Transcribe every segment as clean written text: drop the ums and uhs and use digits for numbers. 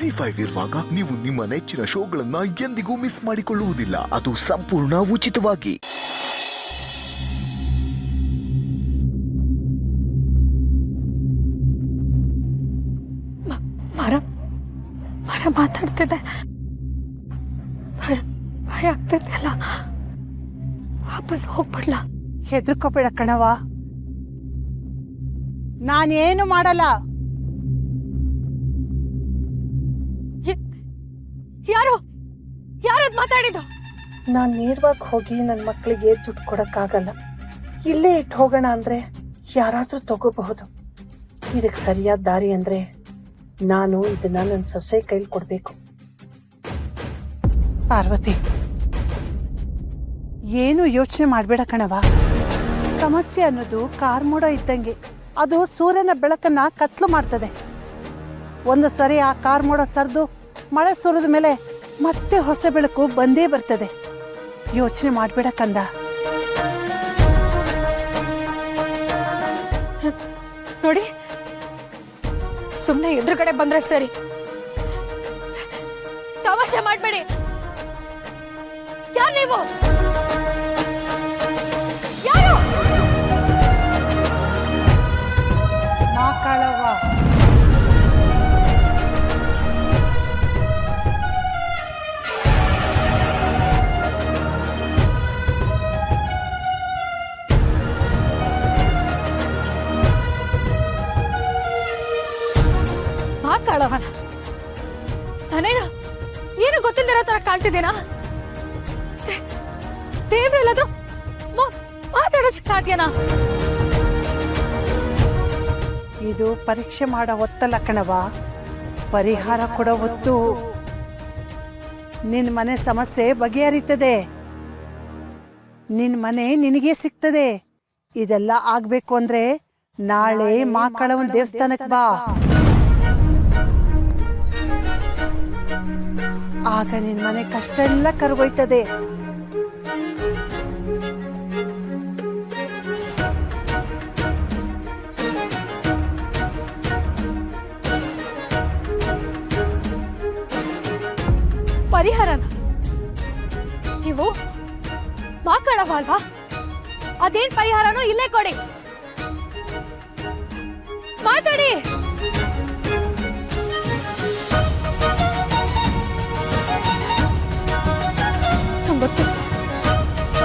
ಜಿ5 ಇರುವಾಗ ನೀವು ನಿಮ್ಮ ನೆಚ್ಚಿನ ಶೋಗಳನ್ನ ಎಂದಿಗೂ ಮಿಸ್ ಮಾಡಿಕೊಳ್ಳುವುದಿಲ್ಲ. ಅದು ಸಂಪೂರ್ಣ ಉಚಿತವಾಗಿ. ಮರ ಮಾತಾಡ್ತಿದ್ದೆ, ಭಯ ಆಗ್ತೈತೆ ಅಲ್ಲ. ವಾಪಸ್ ಹೋಗ್ಬಿಡ್ಲ? ಹೆದರ್ಕೋಬೇಡ ಕಣವ, ನಾನೇನು ಮಾಡಲ್ಲ. ಯಾರದ್ ಮಾತಾಡಿದ್ದು? ನಾನ್ ನೇರವಾಗಿ ಹೋಗಿ ನನ್ನ ಮಕ್ಕಳಿಗೆ ದುಡ್ಡು ಕೊಡಕ್ಕಾಗಲ್ಲ. ಇಲ್ಲೇ ಇಟ್ಟು ಹೋಗೋಣ ಅಂದ್ರೆ ಯಾರಾದ್ರೂ ತಗೋಬಹುದು. ಇದಕ್ಕೆ ಸರಿಯಾದ ದಾರಿ ಅಂದ್ರೆ ನಾನು ಇದನ್ನ ನನ್ನ ಸೊಸೆ ಕೈಲಿ ಕೊಡ್ಬೇಕು. ಪಾರ್ವತಿ, ಏನು ಯೋಚನೆ ಮಾಡ್ಬೇಡ ಕಣವ. ಸಮಸ್ಯೆ ಅನ್ನೋದು ಕಾರ್ಮೋಡ ಇದ್ದಂಗೆ, ಅದು ಸೂರ್ಯನ ಬೆಳಕನ್ನ ಕತ್ಲು ಮಾಡ್ತದೆ. ಒಂದು ಸರಿ ಆ ಕಾರ್ಮೋಡ ಸರ್ದು ಮಳೆ ಸುರಿದ ಮೇಲೆ ಮತ್ತೆ ಹೊಸ ಬೆಳಕು ಬಂದೇ ಬರ್ತದೆ. ಯೋಚನೆ ಮಾಡ್ಬೇಡ ಕಂದ. ನೋಡಿ, ಸುಮ್ಮನೆ ಎದುರುಗಡೆ ಬಂದ್ರೆ ಸರಿ, ತಮಾಷೆ ಮಾಡ್ಬೇಡಿ. ಯಾರು ನೀವು? ಯಾರು? ಮಾಕಾಳವ್ವ. ಮಾಕಾಳವನ ನಾನೇನು ಏನು ಗೊತ್ತಿಲ್ಲದಿರೋ ತರ ಕಾಣ್ತಿದ್ದೇನಾ? ದೇವ್ರೆಲ್ಲಾದ್ರೂ ಮಾತಾಡೋದಕ್ಕೆ ಸಾಧ್ಯನಾ? ಇದು ಪರೀಕ್ಷೆ ಮಾಡೋ ಹೊತ್ತಲ್ಲ ಕಣವ, ಪರಿಹಾರ ಕೊಡೋ ಹೊತ್ತು. ನಿನ್ ಮನೆ ಸಮಸ್ಯೆ ಬಗೆಹರಿತದೆ, ನಿನ್ ಮನೆ ನಿನಗೆ ಸಿಗ್ತದೆ. ಇದೆಲ್ಲ ಆಗ್ಬೇಕು ಅಂದ್ರೆ ನಾಳೆ ಮಾಕಳವನ್ ದೇವಸ್ಥಾನಕ್ಕೆ ಬಾ. ಆಗ ನಿನ್ ಮನೆ ಕಷ್ಟ ಎಲ್ಲ ಕರ್ಗೋಯ್ತದೆ. ಪರಿಹಾರನ? ನೀವು ಮಾಕಾಳವ ಅಲ್ವಾ? ಅದೇನ್ ಪರಿಹಾರನೋ ಇಲ್ಲೇ ಕೊಡಿ, ಮಾತಾಡಿ.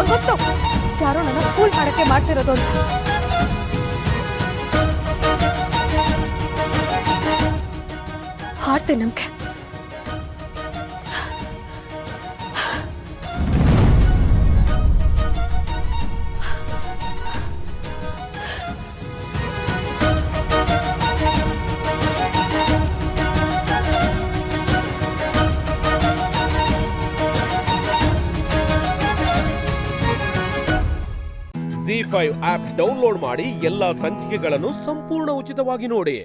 ಗೊತ್ತು ಯಾರೋ ನನ್ನ ಫೂಲ್ ಮಾಡಕ್ಕೆ ಮಾಡ್ತಿರೋದು ಅಂತ. ಹಾಡ್ತೇನೆ ನಮ್ಗೆ. ಜಿ5 ಆಪ್ ಡೌನ್ಲೋಡ್ ಮಾಡಿ ಎಲ್ಲಾ ಸಂಚಿಕೆಗಳನ್ನು ಸಂಪೂರ್ಣ ಉಚಿತವಾಗಿ ನೋಡಿ.